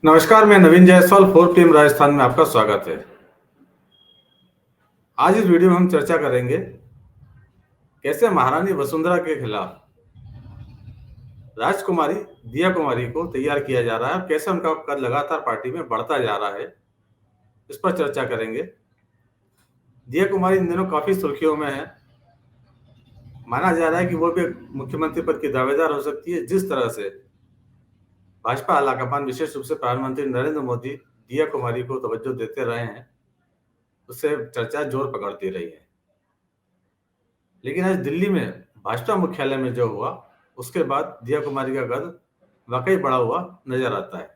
नमस्कार, मैं नवीन जायसवाल 4 PM राजस्थान में आपका स्वागत है। आज इस वीडियो में हम चर्चा करेंगे कैसे महारानी वसुंधरा के खिलाफ राजकुमारी दिया कुमारी को तैयार किया जा रहा है और कैसे उनका कद लगातार पार्टी में बढ़ता जा रहा है, इस पर चर्चा करेंगे। दिया कुमारी इन दिनों काफी सुर्खियों में है। माना जा रहा है कि वो भी मुख्यमंत्री पद की दावेदार हो सकती है। जिस तरह से भाजपा आलाकमान विशेष रूप से प्रधानमंत्री नरेंद्र मोदी दिया कुमारी को तवज्जो देते रहे हैं, उससे चर्चा जोर पकड़ती रही है। लेकिन आज दिल्ली में भाजपा मुख्यालय में जो हुआ, उसके बाद दिया कुमारी का कद वाकई बढ़ा हुआ नजर आता है।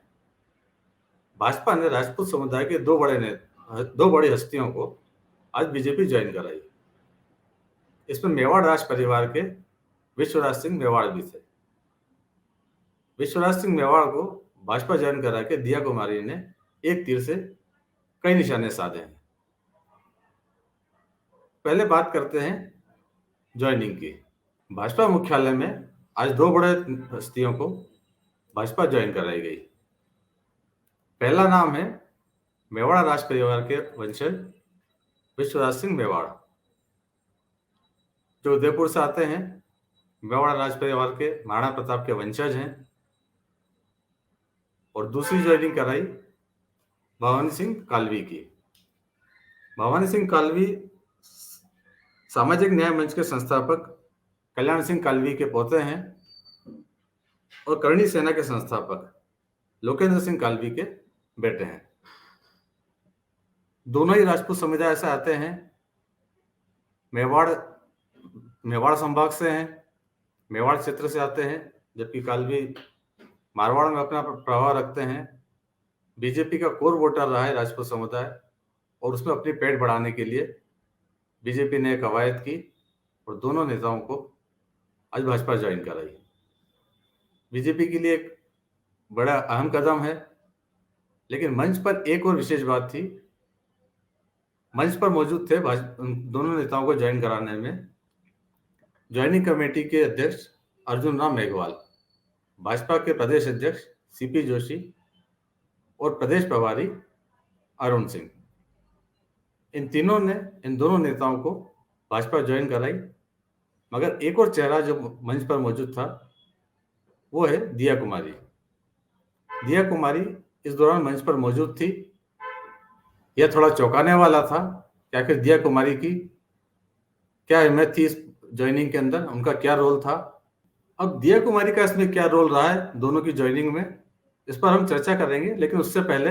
भाजपा ने राजपूत समुदाय के दो बड़ी हस्तियों को आज बीजेपी ज्वाइन कराई। इसमें मेवाड़ राज परिवार के विश्वराज सिंह मेवाड़ भी थे। विश्वराज सिंह मेवाड़ को भाजपा ज्वाइन करा के दिया कुमारी ने एक तीर से कई निशाने साधे हैं। पहले बात करते हैं ज्वाइनिंग की। भाजपा मुख्यालय में आज दो बड़े हस्तियों को भाजपा ज्वाइन कराई गई। पहला नाम है मेवाड़ राज परिवार के वंशज विश्वराज सिंह मेवाड़, जो उदयपुर से आते हैं। मेवाड़ राज परिवार के महाराणा प्रताप के वंशज हैं। और दूसरी ज्वाइनिंग कराई भवानी सिंह कालवी की। भवानी सिंह कालवी सामाजिक न्याय मंच के संस्थापक कल्याण सिंह कालवी के पोते हैं और करणी सेना के संस्थापक लोकेंद्र सिंह कालवी के बेटे हैं। दोनों ही राजपूत समुदाय से आते हैं। मेवाड़ संभाग से हैं, मेवाड़ क्षेत्र से आते हैं, जबकि कालवी मारवाड़ में अपना प्रभाव रखते हैं। बीजेपी का कोर वोटर रहा है राजपूत समुदाय, और उसमें अपनी पेट बढ़ाने के लिए बीजेपी ने एक कवायद की और दोनों नेताओं को आज भाजपा ज्वाइन कराई। बीजेपी के लिए एक बड़ा अहम कदम है। लेकिन मंच पर एक और विशेष बात थी। मंच पर मौजूद थे दोनों नेताओं को ज्वाइन कराने में ज्वाइनिंग कमेटी के अध्यक्ष अर्जुन राम मेघवाल, भाजपा के प्रदेश अध्यक्ष सीपी जोशी और प्रदेश प्रभारी अरुण सिंह। इन दोनों नेताओं को भाजपा ज्वाइन कराई। मगर एक और चेहरा जो मंच पर मौजूद था वो है दिया कुमारी। दिया कुमारी इस दौरान मंच पर मौजूद थी। यह थोड़ा चौंकाने वाला था कि आखिर दिया कुमारी की क्या अहमियत थी इस ज्वाइनिंग के अंदर, उनका क्या रोल था। अब दिया कुमारी का इसमें क्या रोल रहा है दोनों की ज्वाइनिंग में, इस पर हम चर्चा करेंगे। लेकिन उससे पहले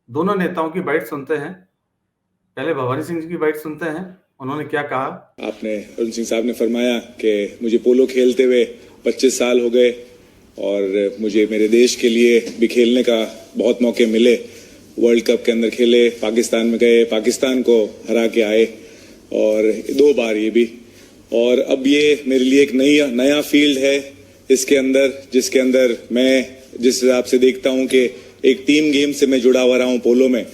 दोनों नेताओं की बाइट सुनते हैं। पहले भवानी सिंह जी की बाइट सुनते हैं, उन्होंने क्या कहा। आपने अरुण सिंह साहब ने फरमाया कि मुझे पोलो खेलते हुए 25 साल हो गए और मुझे मेरे देश के लिए भी खेलने का बहुत मौके मिले। वर्ल्ड कप के अंदर खेले, पाकिस्तान में गए, पाकिस्तान को हरा के आए और 2 बार ये भी। और अब ये मेरे लिए एक नया फील्ड है इसके अंदर, जिसके अंदर मैं जिस हिसाब से देखता हूं कि एक टीम गेम से मैं जुड़ा हुआ रहा हूं पोलो में,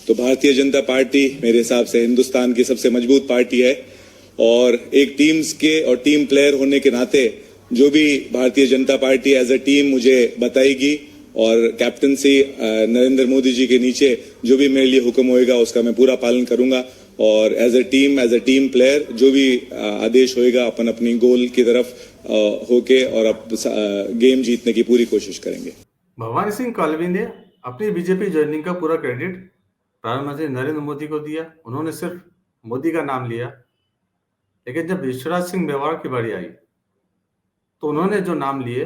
तो भारतीय जनता पार्टी मेरे हिसाब से हिंदुस्तान की सबसे मजबूत पार्टी है। और एक टीम्स के और टीम प्लेयर होने के नाते जो भी Bharatiya Janata party as a team मुझे बताएगी और कैप्टनसी नरेंद्र मोदी जी के नीचे जो भी मेरे लिए हुक्म होएगा उसका मैं पूरा पालन करूंगा। और एज अ टीम प्लेयर जो भी आदेश होएगा अपन अपनी गोल की तरफ होके और अब गेम जीतने की पूरी कोशिश करेंगे। भवानी सिंह कालवी ने अपनी बीजेपी ज्वाइनिंग का पूरा क्रेडिट प्रधानमंत्री नरेंद्र मोदी को दिया। उन्होंने सिर्फ मोदी का नाम लिया। लेकिन जब विश्वराज सिंह मेवाड़ की बारी आई तो उन्होंने जो नाम लिए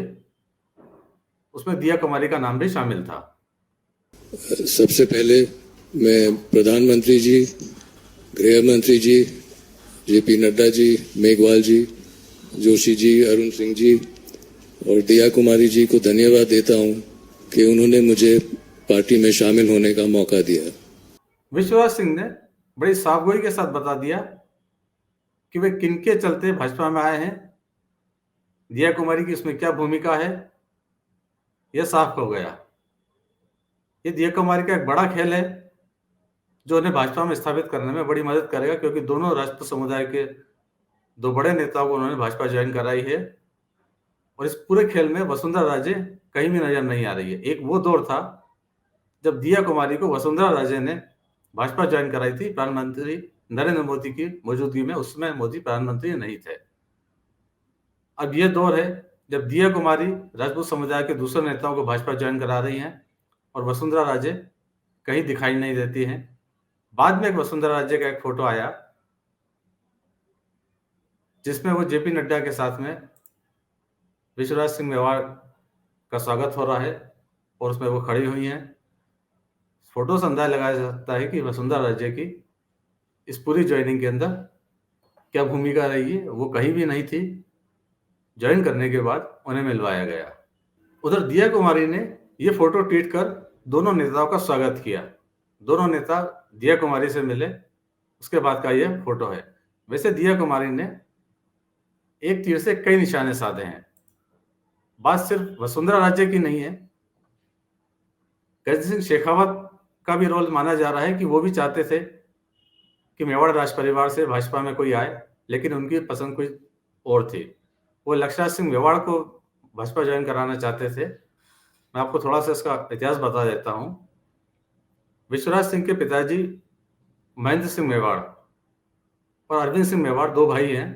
उसमें दिया कुमारी का नाम भी शामिल था। सबसे पहले मैं प्रधानमंत्री जी, गृह मंत्री जी, जेपी नड्डा जी, मेघवाल जी, जोशी जी, अरुण सिंह जी और दिया कुमारी जी को धन्यवाद देता हूं कि उन्होंने मुझे पार्टी में शामिल होने का मौका दिया। विश्वराज सिंह ने बड़ी साफगोई के साथ बता दिया कि वे किनके चलते भाजपा में आए हैं, दिया कुमारी की इसमें क्या भूमिका है, यह साफ हो गया। ये दिया कुमारी का एक बड़ा खेल है जो उन्हें भाजपा में स्थापित करने में बड़ी मदद करेगा, क्योंकि दोनों राजपूत समुदाय के 2 बड़े नेताओं को उन्होंने भाजपा ज्वाइन कराई है। और इस पूरे खेल में वसुंधरा राजे कहीं भी नजर नहीं आ रही है। एक वो दौर था जब दिया कुमारी को वसुंधरा राजे ने भाजपा ज्वाइन कराई थी प्रधानमंत्री नरेंद्र मोदी की मौजूदगी में। उसमें मोदी प्रधानमंत्री नहीं थे। अब यह दौर है जब दिया कुमारी राजपूत समुदाय के दूसरे नेताओं को भाजपा ज्वाइन करा रही हैं और वसुंधरा राजे कहीं दिखाई नहीं देती हैं। बाद में एक वसुंधरा राजे का एक फोटो आया जिसमें वो जेपी नड्डा के साथ में विश्वराज सिंह मेवाड़ का स्वागत हो रहा है और उसमें वो खड़ी हुई हैं। फोटो से अंदाजा लगाया जा सकता है कि वसुंधरा राजे की इस पूरी ज्वाइनिंग के अंदर क्या भूमिका रही है। वो कहीं भी नहीं थी। ज्वाइन करने के बाद उन्हें मिलवाया गया। उधर दिया कुमारी ने ये फोटो ट्वीट कर दोनों नेताओं का स्वागत किया। दोनों नेता दिया कुमारी से मिले, उसके बाद का यह फोटो है। वैसे दिया कुमारी ने एक तीर से कई निशाने साधे हैं। बात सिर्फ वसुंधरा राजे की नहीं है, गजेंद्र सिंह शेखावत का भी रोल माना जा रहा है कि वो भी चाहते थे कि मेवाड़ राज परिवार से भाजपा में कोई आए, लेकिन उनकी पसंद कुछ और थी। वो लक्षराज सिंह मेवाड़ को भाजपा ज्वाइन कराना चाहते थे। मैं आपको थोड़ा सा इसका इतिहास बता देता हूँ। विश्वराज सिंह के पिताजी महेंद्र सिंह मेवाड़ और अरविंद सिंह मेवाड़ दो भाई हैं।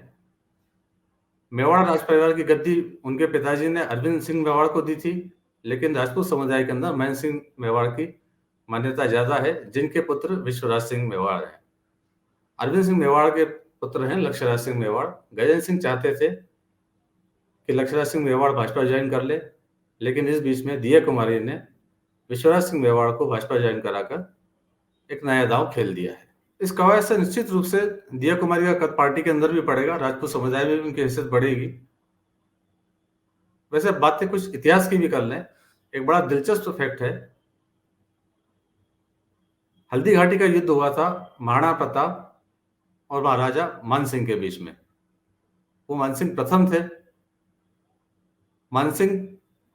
मेवाड़ राज परिवार की गद्दी उनके पिताजी ने अरविंद सिंह मेवाड़ को दी थी, लेकिन राजपूत समुदाय के अंदर महेंद्र सिंह मेवाड़ की मान्यता ज्यादा है, जिनके पुत्र विश्वराज सिंह मेवाड़ हैं। अरविंद सिंह मेवाड़ के पुत्र हैं लक्षराज सिंह मेवाड़। गजेंद्र सिंह चाहते थे कि लक्षराज सिंह मेवाड़ भाजपा ज्वाइन कर ले, लेकिन इस बीच में दिया कुमारी ने विश्वराज सिंह मेवाड़ को भाजपा ज्वाइन कराकर एक नया दांव खेल दिया है। इस कवायद से निश्चित रूप से दिया कुमारी का कद पार्टी के अंदर भी पड़ेगा, राजपूत समुदाय में भी उनकी हैसियत बढ़ेगी। वैसे बातें कुछ इतिहास की भी कर लें। एक बड़ा दिलचस्प फैक्ट है, हल्दी घाटी का युद्ध हुआ था महाराणा प्रताप और महाराजा मानसिंह के बीच में। वो मानसिंह प्रथम थे। मानसिंह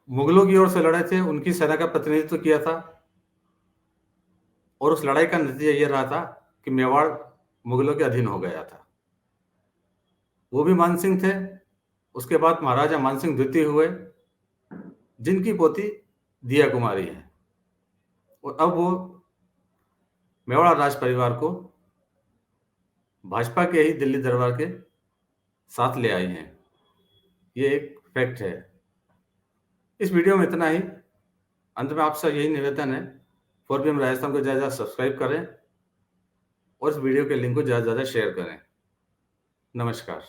मुगलों की ओर से लड़े थे, उनकी सेना का प्रतिनिधित्व किया था और उस लड़ाई का नतीजा यह रहा था कि मेवाड़ मुगलों के अधीन हो गया था। वो भी मानसिंह थे। उसके बाद महाराजा मानसिंह द्वितीय हुए, जिनकी पोती दिया कुमारी है, और अब वो मेवाड़ राज परिवार को भाजपा के ही दिल्ली दरबार के साथ ले आई हैं। ये एक फैक्ट है। इस वीडियो में इतना ही। अंत में आपसे यही निवेदन है, 4PM राजस्थान को ज़्यादा सब्सक्राइब करें और इस वीडियो के लिंक को ज़्यादा से ज़्यादा शेयर करें। नमस्कार।